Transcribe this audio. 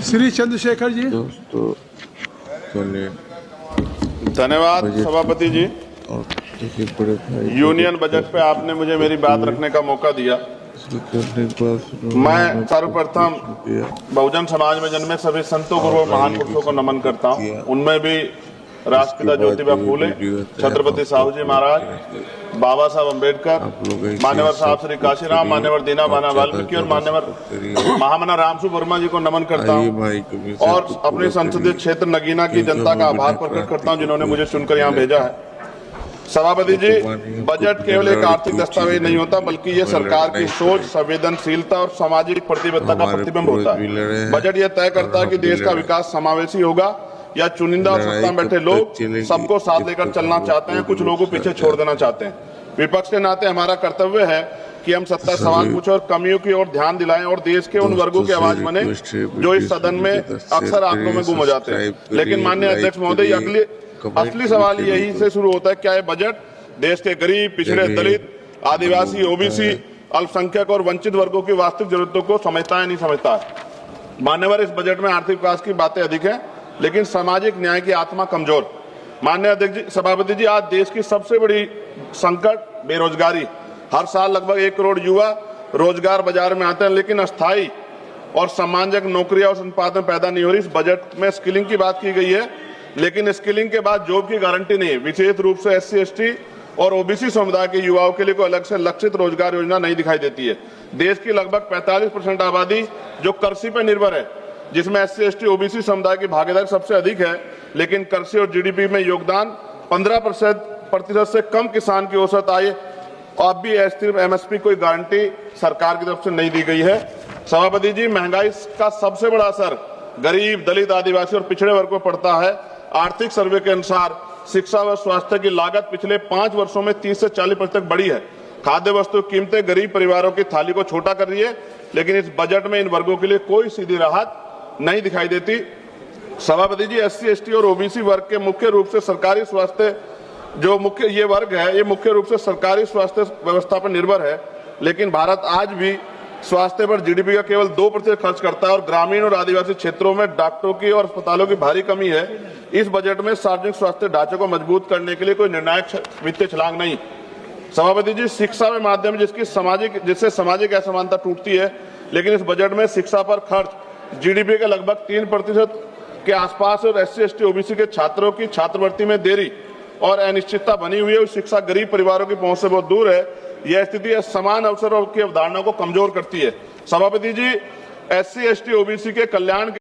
श्री चंद्रशेखर जी। दोस्तों चलिए, धन्यवाद सभापति जी। और किसी बड़े भाई यूनियन बजट पे आपने मुझे मेरी बात रखने का मौका दिया। मैं सर्वप्रथम बहुजन समाज में जन्मे सभी संतों गुरुओं महान पुरुषों को नमन करता हूँ। उनमें भी राष्ट्रपिता ज्योतिबा फूले, छत्रपति साहू जी महाराज, बाबा साहब अम्बेडकर, मान्यवर साहब श्री काशीराम, मान्यवर दीना बाना वाल्मीकि और मान्यवर महामना रामसु वर्मा जी को नमन करता हूँ। और अपने संसदीय क्षेत्र नगीना की जनता का आभार प्रकट करता हूँ जिन्होंने मुझे चुनकर यहाँ भेजा है। सभापति जी, बजट केवल एक आर्थिक दस्तावेज नहीं होता, बल्कि ये सरकार की सोच, संवेदनशीलता और सामाजिक प्रतिबद्धता का प्रतिबिंब होता है। बजट ये तय करता है कि देश का विकास समावेशी होगा या चुनिंदा और सत्ता में बैठे लोग सबको साथ लेकर चलना चाहते हैं, कुछ लोगों को पीछे छोड़ देना चाहते हैं। विपक्ष के नाते हमारा कर्तव्य है कि हम सत्ता सवाल पूछे और कमियों की ओर ध्यान दिलाएं और देश के उन वर्गों की आवाज बने जो इस सदन में अक्सर आंकड़ों में गुम हो जाते हैं। लेकिन माननीय अध्यक्ष महोदय, असली सवाल यही से शुरू होता है, क्या ये बजट देश के गरीब, पिछड़े, दलित, आदिवासी, ओबीसी, अल्पसंख्यक और वंचित वर्गों की वास्तविक जरूरतों को समझता है नहीं समझता है। मान्यवर, इस बजट में आर्थिक विकास की बातें अधिक हैं, लेकिन सामाजिक न्याय की आत्मा कमजोर। माननीय अध्यक्ष सभापति जी, आज देश की सबसे बड़ी संकट बेरोजगारी। हर साल लगभग 1 करोड़ युवा रोजगार बाजार में आते हैं, लेकिन अस्थायी और सम्मानजनक नौकरियां और संपादन पैदा नहीं हो रही। इस बजट में स्किलिंग की बात की गई है, लेकिन स्किलिंग के बाद जॉब की गारंटी नहीं है। विशेष रूप से SC, ST और OBC समुदाय के युवाओं के लिए कोई अलग से लक्षित रोजगार योजना नहीं दिखाई देती है। देश की लगभग 45% आबादी जो कृषि पर निर्भर है, जिसमें SC, ST, OBC समुदाय की भागीदारी सबसे अधिक है, लेकिन कृषि और GDP में योगदान 15% से कम किसान की औसत आय और अब भी MSP कोई गारंटी सरकार की तरफ से नहीं दी गई है। सभापति जी, महंगाई का सबसे बड़ा असर गरीब, दलित, आदिवासी और पिछड़े वर्ग को पड़ता है। आर्थिक सर्वे के अनुसार शिक्षा व स्वास्थ्य की लागत पिछले 5 वर्षों में 30 से 40% तक बढ़ी है। खाद्य वस्तु कीमतें गरीब परिवारों की थाली को छोटा कर रही है, लेकिन इस बजट में इन वर्गों के लिए कोई सीधी राहत नहीं दिखाई देती। सभापति जी, SC, ST और OBC वर्ग के मुख्य रूप से सरकारी स्वास्थ्य ये वर्ग है, ये मुख्य रूप से सरकारी स्वास्थ्य व्यवस्था पर निर्भर है, लेकिन भारत आज भी स्वास्थ्य पर GDP का केवल 2% खर्च करता है और ग्रामीण और आदिवासी क्षेत्रों में डॉक्टरों की और अस्पतालों की भारी कमी है। इस बजट में सार्वजनिक स्वास्थ्य ढांचे को मजबूत करने के लिए कोई निर्णायक वित्तीय छलांग नहीं। सभापति जी, शिक्षा में माध्यम जिससे सामाजिक असमानता टूटती है, लेकिन इस बजट में शिक्षा पर खर्च GDP के लगभग 3% के आसपास और SC, ST, OBC के छात्रों की छात्रवृत्ति में देरी और अनिश्चितता बनी हुई है। शिक्षा गरीब परिवारों की पहुंच से बहुत दूर है। यह स्थिति समान अवसरों की अवधारणा को कमजोर करती है। सभापति जी, SC, ST, OBC के कल्याण